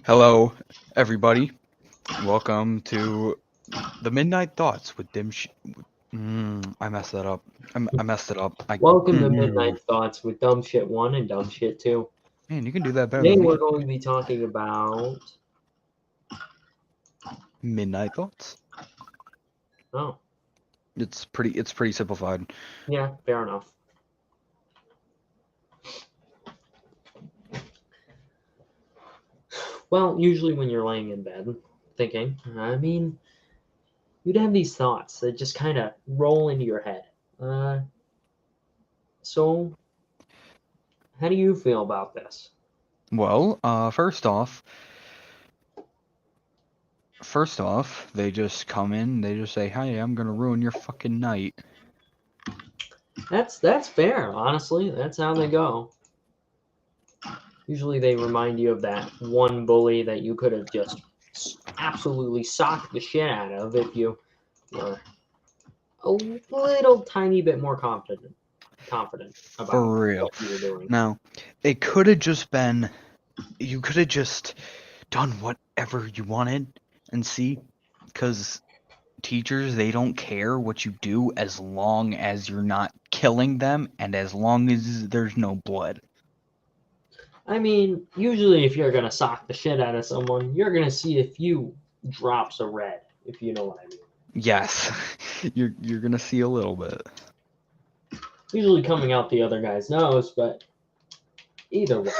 Hello, everybody. Welcome to the Midnight Thoughts with dumbshit. I messed that up. I messed it up. Welcome to Midnight Thoughts with Dumbshit 1 and Dumbshit 2. Man, you can do that better Today than we're me. going to be talking about... Midnight Thoughts. Oh, It's pretty simplified. yeah, fair enough. Well, usually when you're laying in bed thinking, you'd have these thoughts that just kind of roll into your head. So, how do you feel about this? Well, first off, they just come in. They just say, "Hey, I'm gonna ruin your fucking night." That's fair, honestly. That's how they go. Usually they remind you of that one bully that you could have just absolutely socked the shit out of if you were a little tiny bit more confident about For real. what you were doing. Now, it could have just been. You could have just done whatever you wanted, and see, because teachers, they don't care what you do as long as you're not killing them and as long as there's no blood. I mean, usually if you're gonna sock the shit out of someone, you're gonna see a few drops of red, if you know what I mean. Yes, you're gonna see a little bit. Usually coming out the other guy's nose, but either way.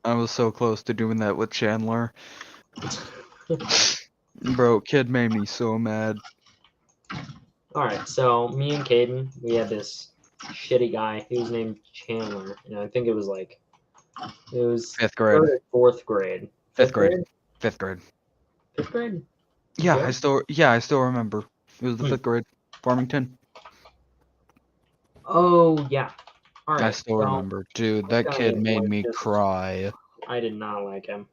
I was so close to doing that with Chandler. Bro, kid made me so mad. Alright, so me and Caden, we had this shitty guy. He was named Chandler, and I think it was Fifth grade. third or fourth grade. Fifth Fifth grade. grade? Fifth grade. Fifth grade? Yeah, Sure. I still remember. It was the fifth grade. Farmington. Oh yeah. All I right. still So remember. Dude, this that guy kid made was me just cry. I did not like him.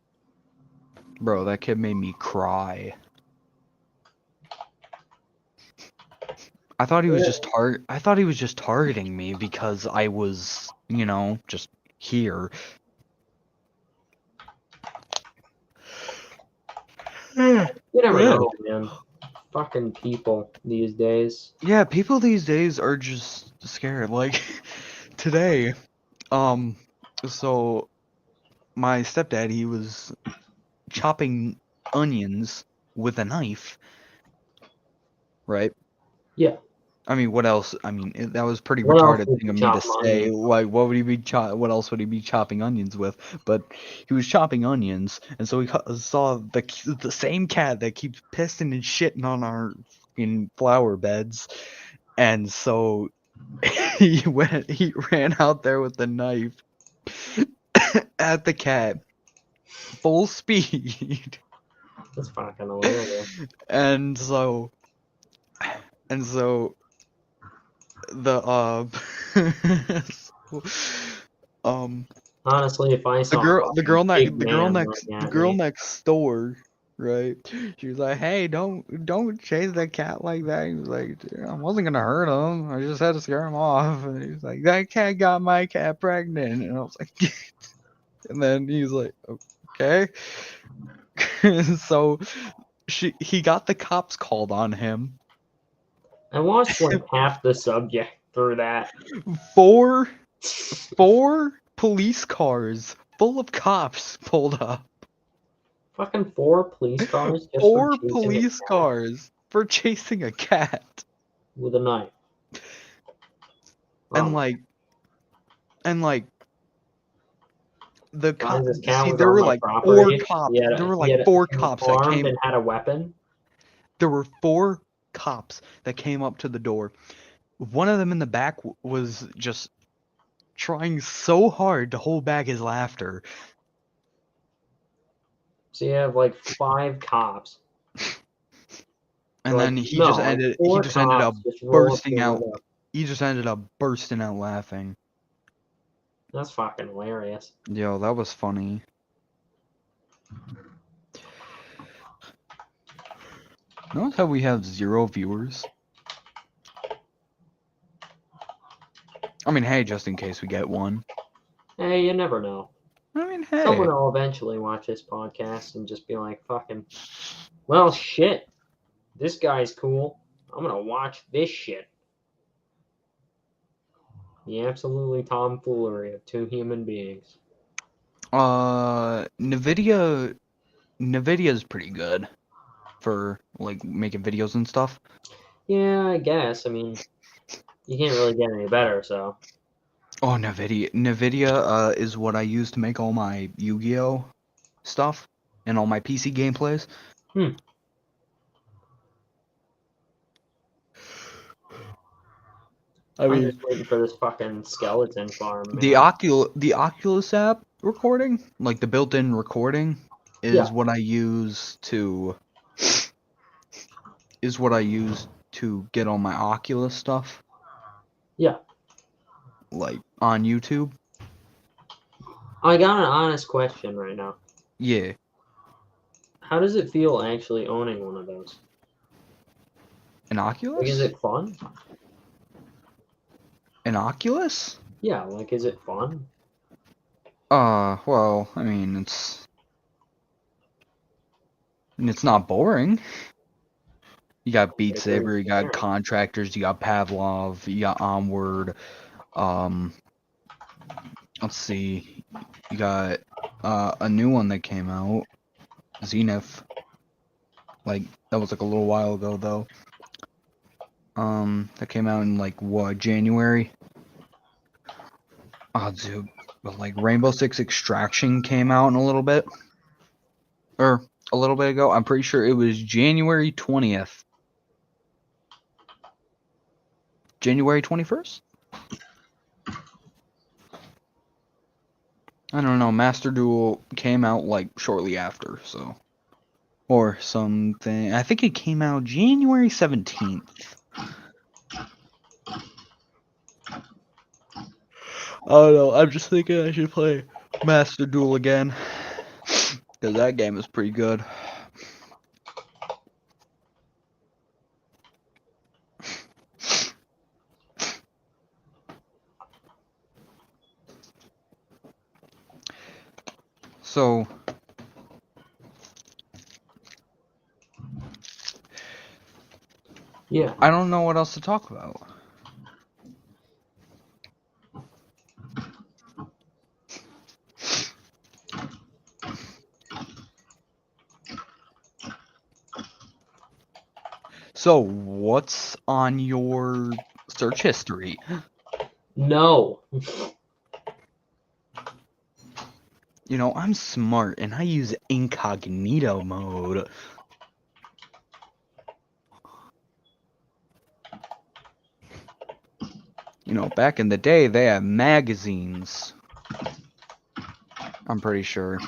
Bro, that kid made me cry. I thought he was just targeting me because I was, just here. You never Yeah. know, man. Fucking people these days. Yeah, people these days are just scared. Like today, um, so my stepdad, he was chopping onions with a knife, right? Yeah. I mean, what else? I mean, that was pretty What else retarded would thing you of me to chop say. onions? Like, what else would he be chopping onions with? But he was chopping onions, and so he saw the same cat that keeps pissing and shitting on our fucking flower beds, and so he ran out there with the knife at the cat, full speed, That's fucking hilarious. and so and so the um Honestly, if I the saw a girl the fucking girl next big the girl man next running the at girl me, next door, right? She was like, "Hey, don't chase that cat like that." He was like, "I wasn't gonna hurt him. I just had to scare him off." And he was like, "That cat got my cat pregnant." And I was like, and then he was like, "Okay." So he got the cops called on him. I watched like half the subject through that. Four four police cars full of cops pulled up. Fucking 4 police cars just for Four chasing a police cat cars for chasing a cat. with a knife. And Oh, like and like the guys, cop this cat see was on my property. there were He like had four he was cops that armed came and had a weapon. there were four cops that came up to the door. One of them in the back was just trying so hard to hold back his laughter. So you have like 5 cops. And Like then no, like he four just ended up cops just roll up to bursting your out window. he just ended up bursting out laughing. That's fucking hilarious. Yo, that was funny. Notice how we have 0 viewers? I mean, hey, just in case we get one. Hey, you never know. I mean, hey. Someone will eventually watch this podcast and just be like, fucking, well, shit. This guy's cool. I'm gonna watch this shit. The absolutely tomfoolery of two human beings. NVIDIA is pretty good for like making videos and stuff. Yeah, I guess. I mean, you can't really get any better, so. Oh, NVIDIA is what I use to make all my Yu-Gi-Oh stuff and all my PC gameplays. Hmm. I'm just waiting for this fucking skeleton farm, the man. Oculus app recording, like the built-in recording, Yeah. is what I use to get all my Oculus stuff. Yeah. Like on YouTube. I got an honest question right now. Yeah. How does it feel actually owning one of those? An Like, Oculus? is it fun? An Oculus? Yeah, like, is it fun? Well, I mean, it's not boring. You got Beat Like, are you Saber, you got there? Contractors, you got Pavlov, you got Onward. Let's see, you got a new one that came out, Zenith. Like that was like a little while ago though. That came out in like what, January? Oh, dude, but like Rainbow Six Extraction came out in a little bit, or a little bit ago. I'm pretty sure it was January 20th. January 21st? I don't know. Master Duel came out like shortly after, so. Or something. I think it came out January 17th. Oh no, I'm just thinking I should play Master Duel again. Because that game is pretty good. So, Yeah. I don't know what else to talk about. So, what's on your search history? No. You know, I'm smart and I use incognito mode. You know, back in the day, they had magazines. I'm pretty sure.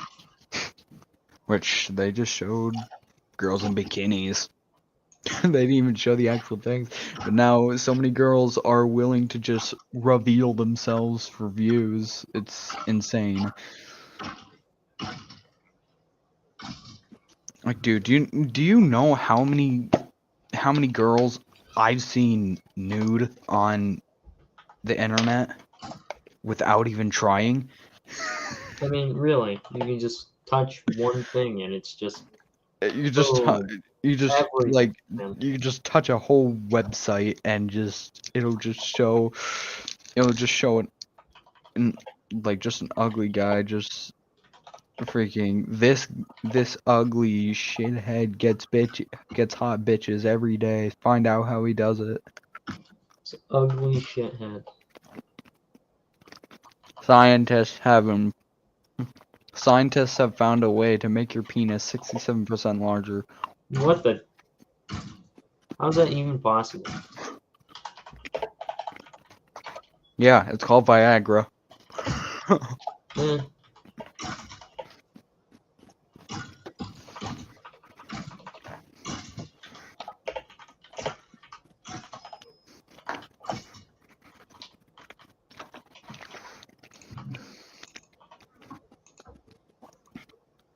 Which they just showed girls in bikinis. They didn't even show the actual things. But now so many girls are willing to just reveal themselves for views. It's insane. Like, dude, do you know how many girls I've seen nude on the internet without even trying? I mean, really, you can just touch one thing and it's just You just boom, you just everything. like you just touch a whole website and it'll just show it in like just an ugly guy just freaking this ugly shithead gets hot bitches every day. Find out how he does it. It's ugly shithead. Scientists have found a way to make your penis 67% larger. What the? How's that even possible? Yeah, it's called Viagra. Eh.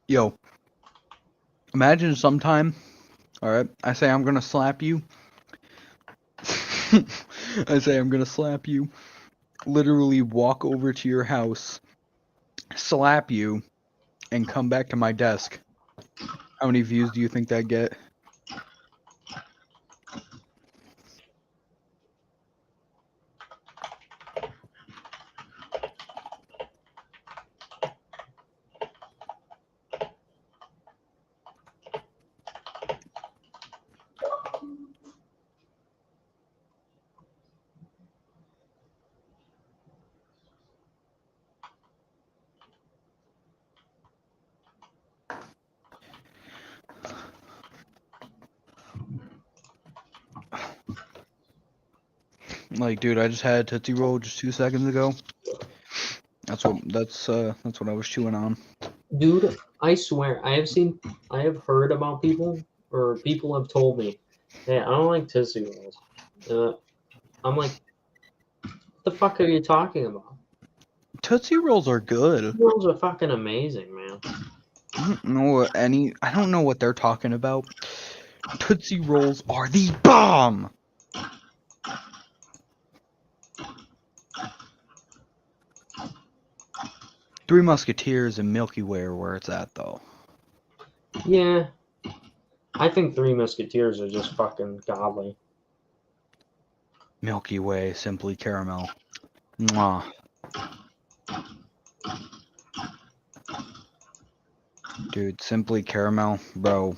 Yo, imagine sometime, alright, I say I'm gonna slap you. I say I'm gonna slap you. Literally walk over to your house slap you, and come back to my desk, how many views do you think that get? Like, dude, I just had a Tootsie Roll just 2 seconds ago. That's what I was chewing on. Dude, I swear, I have heard about people, or people have told me, hey, I don't like Tootsie Rolls. I'm like, what the fuck are you talking about? Tootsie Rolls are good. Rolls are fucking amazing, man. I don't know what they're talking about. Tootsie Rolls are the bomb! Three Musketeers and Milky Way are where it's at, though. Yeah, I think Three Musketeers are just fucking godly. Milky Way, Simply Caramel. Mwah. Dude, Simply Caramel, bro.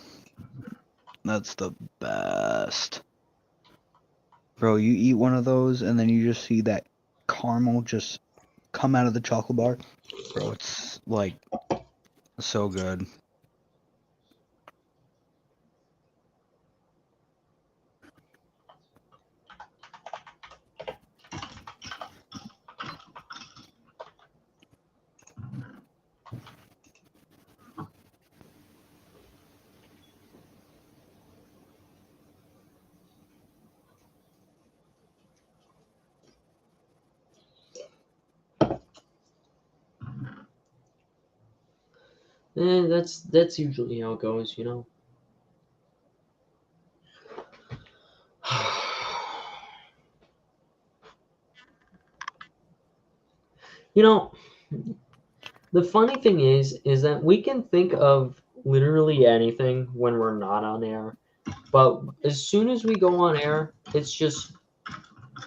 That's the best. Bro, you eat one of those and then you just see that caramel just come out of the chocolate bar. Bro, it's like so good. That's usually how it goes, you know. You know, the funny thing is that we can think of literally anything when we're not on air, but as soon as we go on air, it's just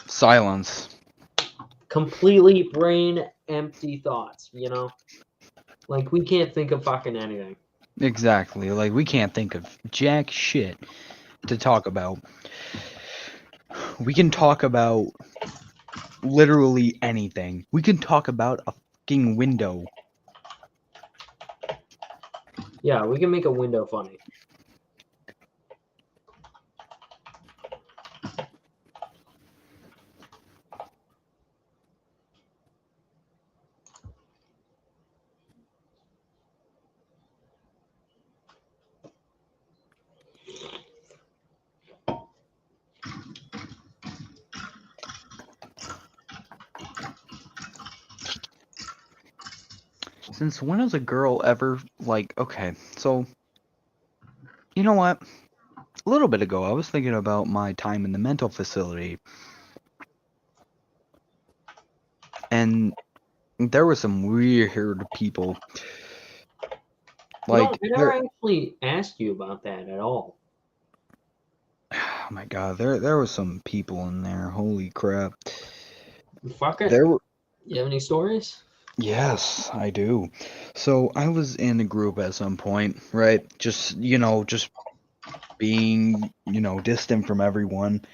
Silence. completely brain empty thoughts, you know? Like we can't think of fucking anything. Exactly. Like, we can't think of jack shit to talk about. We can talk about literally anything. We can talk about a fucking window. Yeah, we can make a window funny. Since when has a girl ever, like, okay, so, you know what? A little bit ago, I was thinking about my time in the mental facility, and there were some weird people. You know, Like, I never actually asked you about that at all. oh my god, there were some people in there. Holy crap. Fuck it. There were, You have any stories? yes, I do. So I was in a group at some point, right? Just, just being, distant from everyone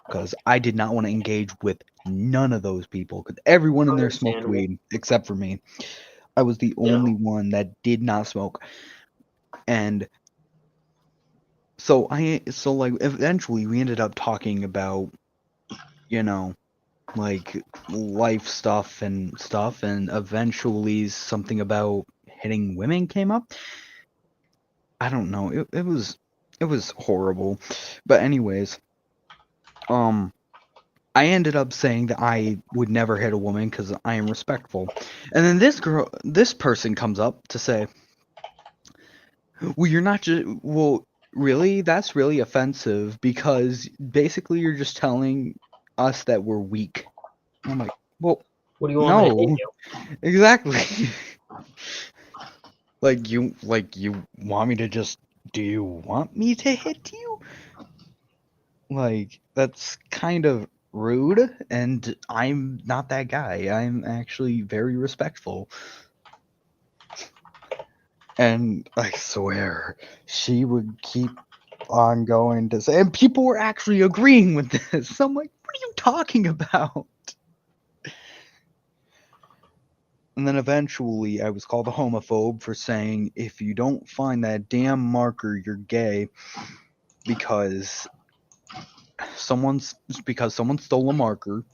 because I did not want to engage with none of those people because everyone in there smoked Understandable. weed except for me. I was the Yeah. only one that did not smoke. And so like eventually we ended up talking about, you know, like life stuff and eventually something about hitting women came up. I don't know. It was horrible. But anyways, um I ended up saying that I would never hit a woman because I am respectful. And then this person comes up to say, well, you're not just, well, really? That's really offensive because basically you're just telling us that we're weak. I'm like, well, What do you want me to hit no, you? exactly. Like you want me to just? Do you want me to hit you? Like that's kind of rude, and I'm not that guy. I'm actually very respectful. And I swear, she would keep on going to say, and people were actually agreeing with this. I'm like, what are you talking about? And then eventually I was called a homophobe for saying, if you don't find that damn marker, you're gay because someone's someone stole a marker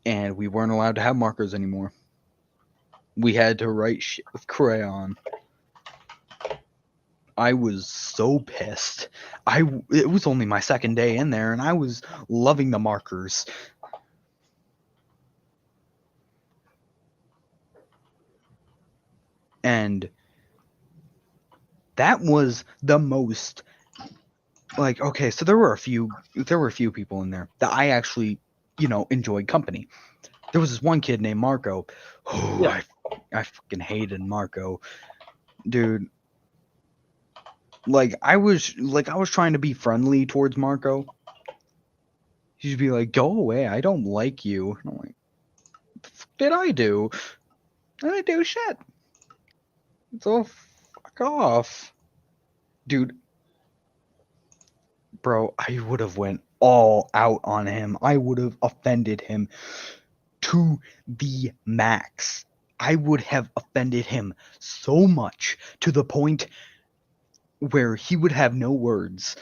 and we weren't allowed to have markers anymore. We had to write shit with crayon. I was so pissed. It was only my second day in there and I was loving the markers. And that was the most, like, okay, so there were a few people in there that I actually, enjoyed company. There was this one kid named Marco. Oh, Yeah. I fucking hated Marco. Dude, I was trying to be friendly towards Marco. He'd be like, "Go away, I don't like you." And I'm like, "The fuck did I do? I didn't do shit." So fuck off. Dude, bro, I would have went all out on him. I would have offended him to the max. I would have offended him so much to the point where he would have no words.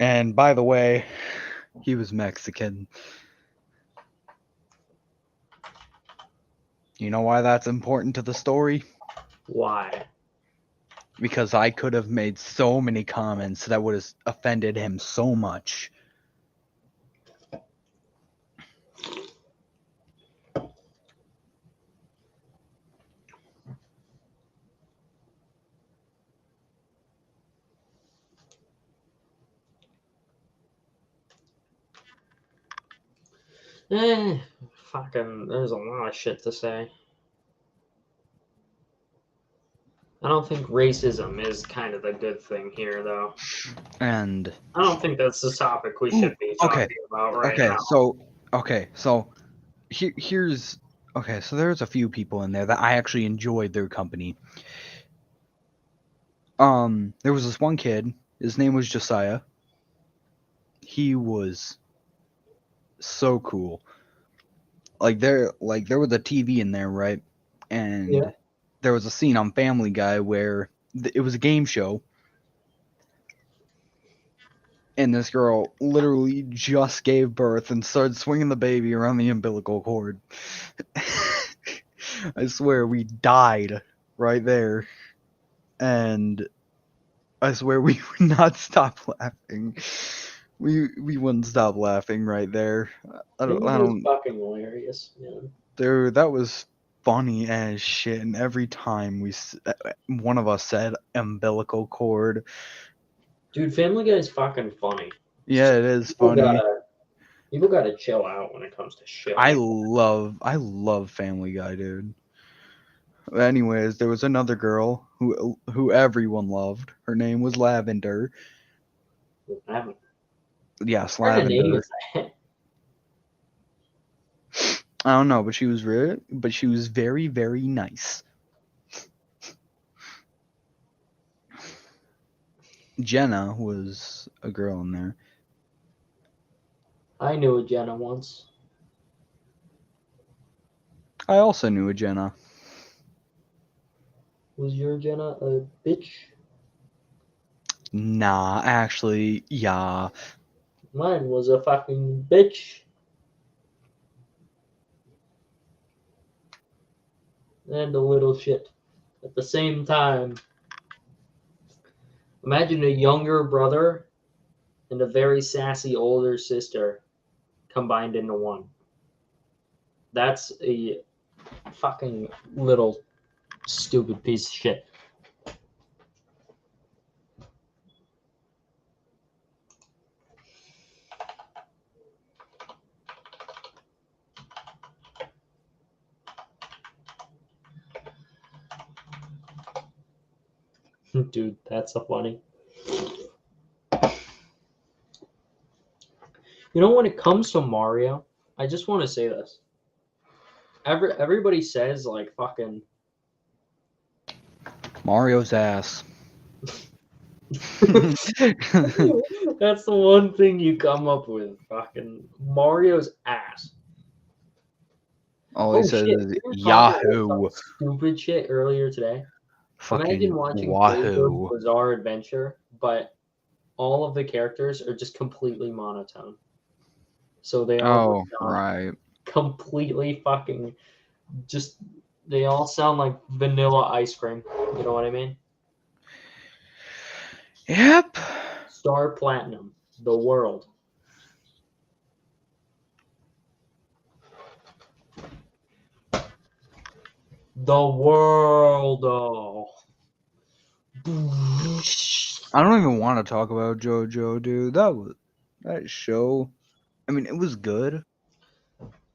And by the way, he was Mexican. You know why that's important to the story? Why? Because I could have made so many comments that would have offended him so much. Fucking, there's a lot of shit to say. I don't think racism is kind of the good thing here, though. And I don't think that's the topic we ooh, should be okay, talking about right okay, now. so here's okay. So there's a few people in there that I actually enjoyed their company. There was this one kid. His name was Josiah. He was so cool. There was a TV in there, right? Yeah. And there was a scene on Family Guy where it was a game show, and this girl literally just gave birth and started swinging the baby around the umbilical cord. I swear we died right there, and I swear we would not stop laughing. We wouldn't stop laughing right there. Family I Guy is don't fucking hilarious, man. Dude, that was funny as shit. And every time one of us said umbilical cord, Dude, Family Guy is fucking funny. yeah, it is People funny. gotta, people gotta chill out when it comes to shit I like love Family Guy, dude. Anyways, there was another girl who everyone loved. Her name was Lavender. that. I haven't. Yes, What kind of name Lavender. is that? I don't know, but she was very, very nice. Jenna was a girl in there. I knew a Jenna once. I also knew a Jenna. Was your Jenna a bitch? Nah, actually, yeah. Mine was a fucking bitch. And a little shit at the same time. Imagine a younger brother and a very sassy older sister combined into one. That's a fucking little stupid piece of shit. Dude, that's so funny. You know, when it comes to Mario, I just want to say this. Everybody says like fucking Mario's ass. that's the one thing you come up with. Fucking Mario's ass. All he Oh says shit, is we were talking about some Yahoo. stupid shit earlier today. Imagine Fucking watching JoJo's Wahoo. Bizarre Adventure, but all of the characters are just completely monotone. So they all just Oh, sound right. completely fucking just they all sound like vanilla ice cream. You know what I mean? Yep. Star Platinum, the world. The world. Oh. I don't even want to talk about JoJo, dude. That show. I mean, it was good.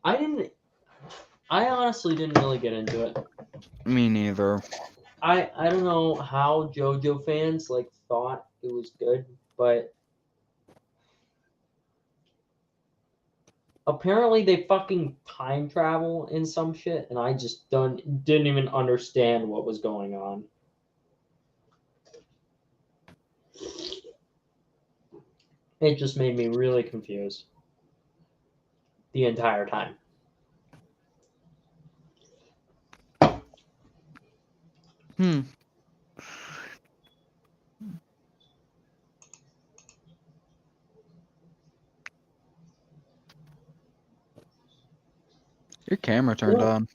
I didn't. I honestly didn't really get into it. Me neither. I don't know how JoJo fans like thought it was good, but apparently they fucking time travel in some shit, and I just didn't even understand what was going on. It just made me really confused the entire time. Hmm. Your camera turned Well, on.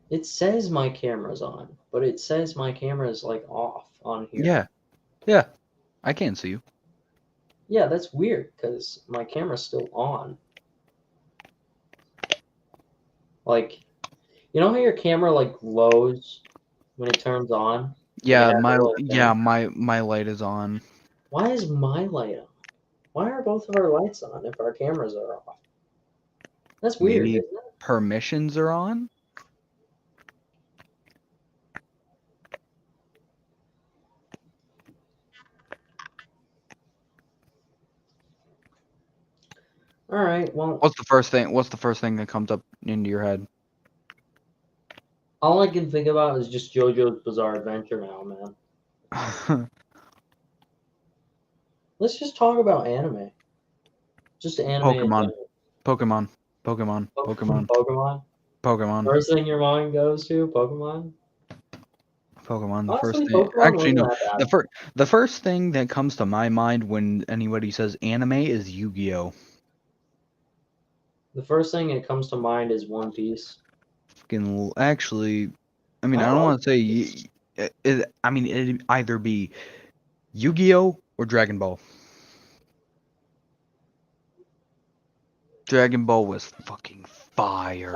it says my camera's on, but it says my camera's like off on here. Yeah. Yeah. I can't see you. Yeah, that's weird because my camera's still on. Like, you know how your camera like glows when it turns on? Like it Yeah, has a little thing. my light is on. Why is my light on? Why are both of our lights on if our cameras are off? That's weird, Maybe isn't it? permissions are on? All right. Well, What's the first thing that comes up into your head? all I can think about is just JoJo's Bizarre Adventure now, man. Let's just talk about anime. Just anime in Pokemon. general. Pokemon. Pokemon. Pokemon. Pokemon. Pokemon. First thing your mind goes to, Pokemon. Pokemon, the first Honestly, thing. Pokemon Actually, wasn't no. that bad. The first thing that comes to my mind when anybody says anime is Yu-Gi-Oh. The first thing that comes to mind is One Piece. Actually, I mean, I I don't like want to say. I mean, it'd either be Yu-Gi-Oh or Dragon Ball. Dragon Ball was fucking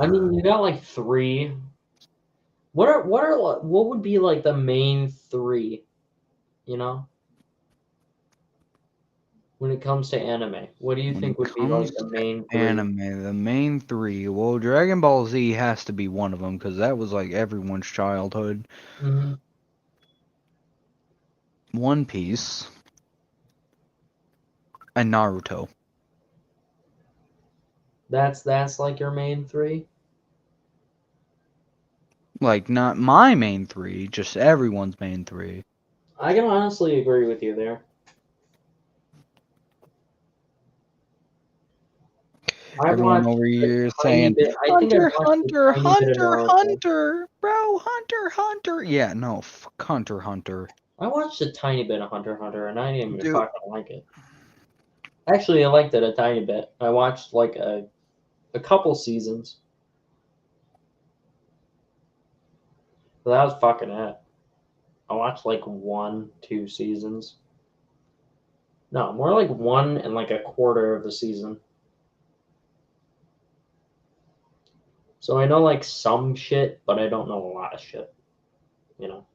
I mean, fire. you got like three. What would be like the main three? You know, when it comes to anime, what do you When it think would be like comes the to main three? anime, the main three. Well, Dragon Ball Z has to be one of them because that was like everyone's childhood. Hmm. One Piece and Naruto. That's like your main three. Like, not my main three, just everyone's main three. I can honestly agree with you there. I've Everyone watched over a here tiny saying, bit. I think I've Hunter, watched a Hunter, tiny bit of Hunter, Naruto. Hunter, bro, Hunter, Hunter. Yeah, no, fuck Hunter, Hunter. I watched a tiny bit of Hunter x Hunter, and I didn't even Dude, fucking like it. Actually, I liked it a tiny bit. I watched like a couple seasons, but that was fucking it. I watched like 1, 2 seasons. No, more like one and like a quarter of the season. So I know like some shit, but I don't know a lot of shit. You know.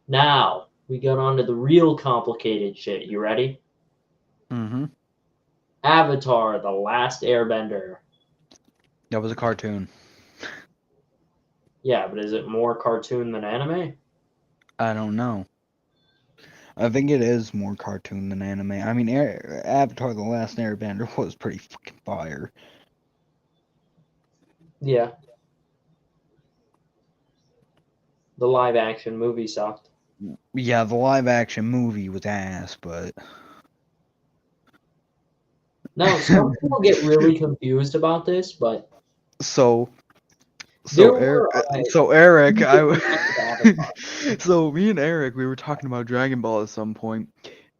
Now we got on to the real complicated shit. You ready? mm-hmm. Avatar: The Last Airbender. That was a cartoon. Yeah, but is it more cartoon than anime? I don't know. I think it is more cartoon than anime. I mean, Avatar: The Last Airbender was pretty fucking fire. Yeah. The live action movie sucked. Yeah, the live action movie was ass, but No, some people get really confused about this, but so there so Eric, were so Eric, two different types of Avatar. so me and Eric, we were talking about Dragon Ball at some point,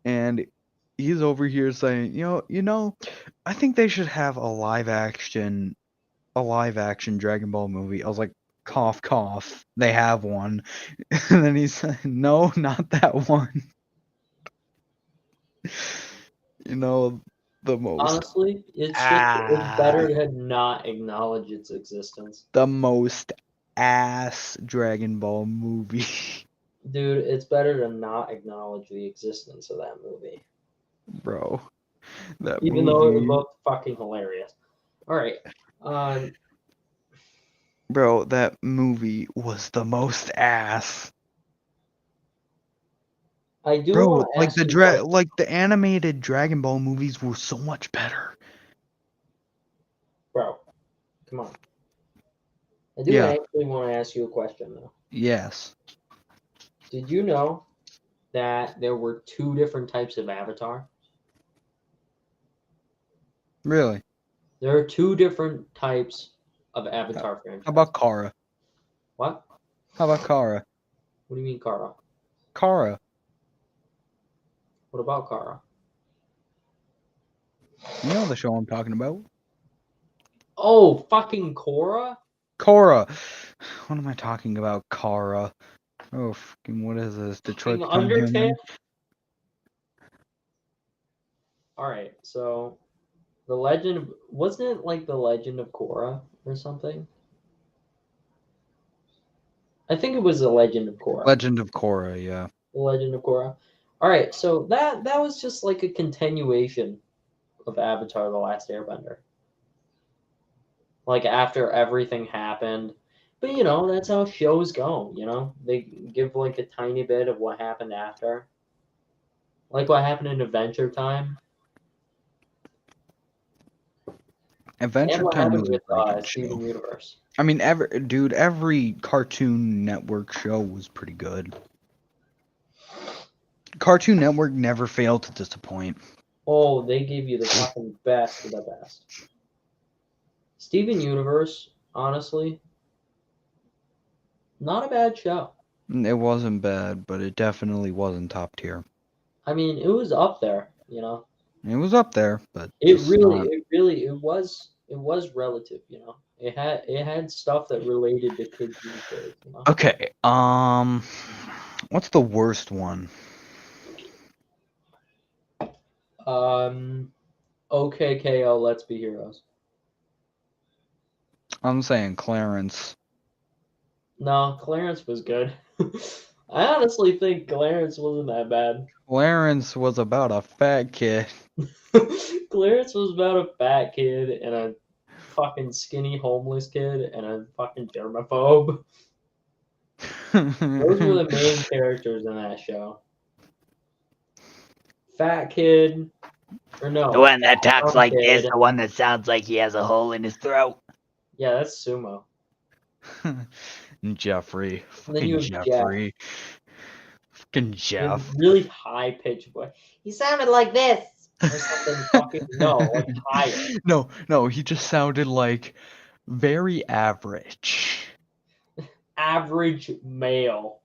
and he's over here saying, I think they should have a live action Dragon Ball movie. I was like, cough, cough. They have one, and then he said, no, not that one. You know, the most Honestly, it's ah, better to not acknowledge its existence. the most ass Dragon Ball movie, Dude, it's better to not acknowledge the existence of that movie. bro. That Even though it movie, looked fucking hilarious. Alright. Um bro. That movie was the most ass, I do bro. want to ask you a question. Like the animated Dragon Ball movies were so much better. Bro, come on. I do Yeah. actually want to ask you a question though. Yes. Did you know that there were two different types of Avatar? Really. There are two different types of How Avatar how franchise. about Kara? What? How about Kara? What do you mean, Kara? Kara. What about Kara? You know the show I'm talking about. Oh, fucking Korra? Kara. What am I talking about? Kara. Oh, fucking, what is this? Detroit Fucking Become Undertale? Human? Alright, so the legend of, wasn't it like the Legend of Korra or something? I think it was the Legend of Korra. Legend of Korra, yeah. The Legend of Korra. Alright, so that was just like a continuation of Avatar: The Last Airbender. Like after everything happened. But that's how shows go, They give like a tiny bit of what happened after. Like what happened in Adventure Time. And Adventure what Time happened was a with pretty good Steven show. Universe. I mean, every Cartoon Network show was pretty good. Cartoon Network never failed to disappoint. Oh, they gave you the fucking best of the best. Steven Universe, honestly, not a bad show. It wasn't bad, but it definitely wasn't top tier. I mean, it was up there. It was up there, but It just really, not. it really, it was relative. It had stuff that related to kids these days. Okay, what's the worst one? OKKO, Let's Be Heroes. I'm saying Clarence. No, Clarence was good. I honestly think Clarence wasn't that bad. Clarence was about a fat kid. Clarence was about a fat kid and a fucking skinny homeless kid and a fucking germaphobe. Those were the main characters in that show. Fat kid, or The no, one that talks dumb like this, kid. the one that sounds like he has a hole in his throat. Yeah, that's Sumo. Jeffrey. And then you Fucking have Jeff, Jeffrey. Fucking with Jeff. really high pitched voice. He sounded like this or something. Fucking no, like higher. No, he just sounded like very average. Average male,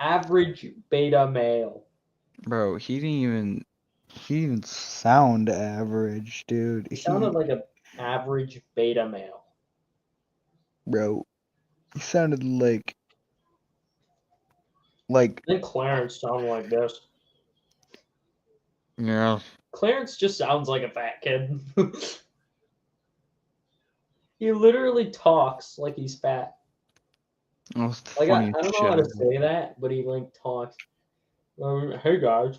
average beta male. Bro, he didn't sound average, dude. He sounded like a average beta male. Bro, he sounded like Then Clarence sounded like this. yeah. Clarence just sounds like a fat kid. He literally talks like he's fat. That was the Like I funniest don't know shit how to ever. say that, but he like talks. Hey guys.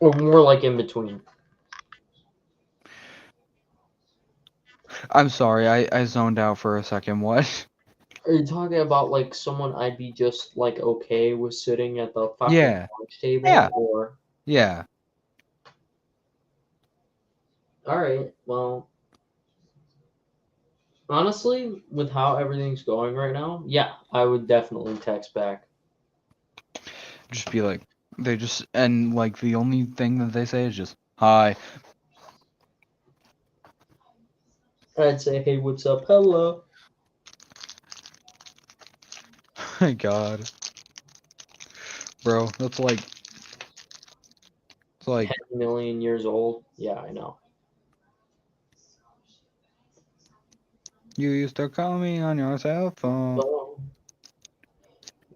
Or more like in between. I'm sorry, I zoned out for a second. What? Are you talking about like someone I'd be just like okay with sitting at the fucking Yeah. lunch table, Yeah. or Yeah. all right, well, honestly, with how everything's going right now, yeah, I would definitely text back. Just be like, they just, and like the only thing that they say is just, hi. I'd say, hey, what's up? Hello. My God. Bro, that's like, it's like, 10 million years old. Yeah, I know. you used to call me on your cell phone. Oh.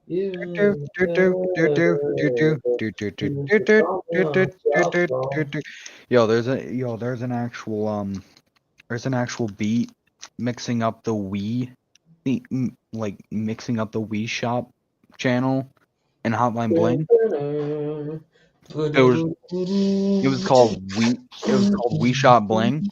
Do, You do, do, do, do, do, do, do, do, do, do, do, do, do, do, do, do. Yo, there's an actual beat mixing up the like mixing up the Wii Shop channel in Hotline Bling. It was called Wii Shop Bling.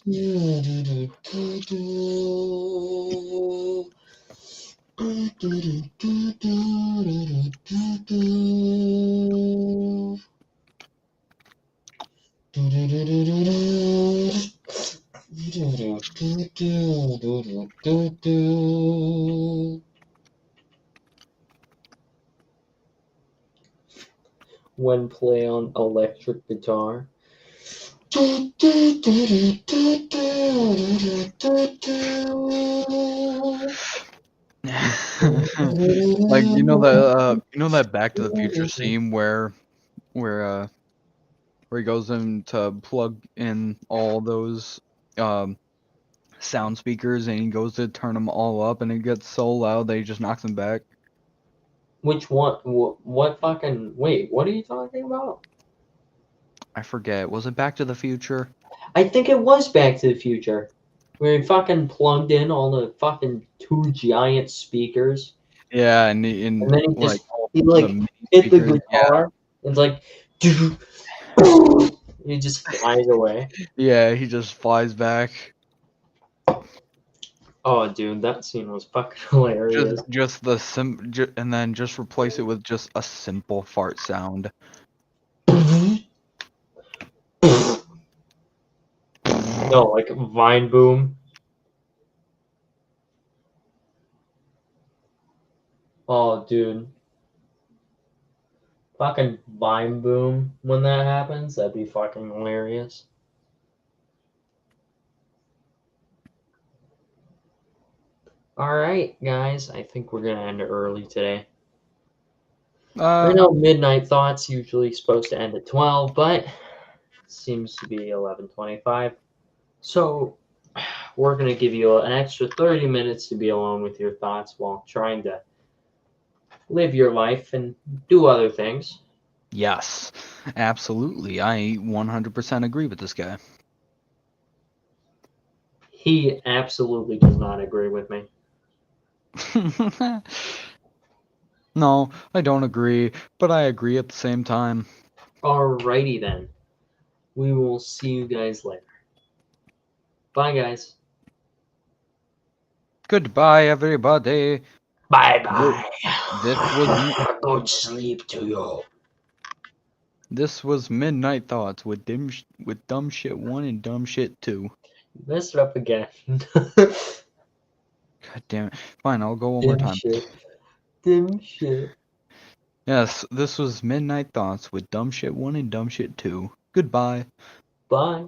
When play on electric guitar. Like you know that Back to the Future scene where he goes in to plug in all those sound speakers and he goes to turn them all up and it gets so loud that he just knocks them back. Which one? What fucking? Wait, what are you talking about? I forget. Was it Back to the Future? I think it was Back to the Future, where he fucking plugged in all the fucking two giant speakers, Yeah, and and then he like just all he the like mini hit the speakers. Yeah, guitar. It's like he just flies away. yeah, he just flies back. Oh, dude, that scene was fucking hilarious. Just the and then just replace it with just a simple fart sound. No, like Vine Boom. Oh, dude. Fucking Vine Boom when that happens. That'd be fucking hilarious. Alright, guys. I think we're gonna end it early today. I know Midnight Thoughts usually supposed to end at 12, but seems to be 11:25. So we're gonna give you an extra 30 minutes to be alone with your thoughts while trying to live your life and do other things. Yes, absolutely. I 100% agree with this guy. He absolutely does not agree with me. No, I don't agree, but I agree at the same time. Alrighty then. We will see you guys later. Bye, guys. Goodbye, everybody. Bye Th- bye. This was Good sleep to you. this was Midnight Thoughts with Dumb Shit 1 and Dumb Shit 2. You messed it up again. God damn it. Fine, I'll go one more Dim time. shit. Dim shit. Yes, this was Midnight Thoughts with Dumb Shit 1 and Dumb Shit 2. Goodbye. Bye.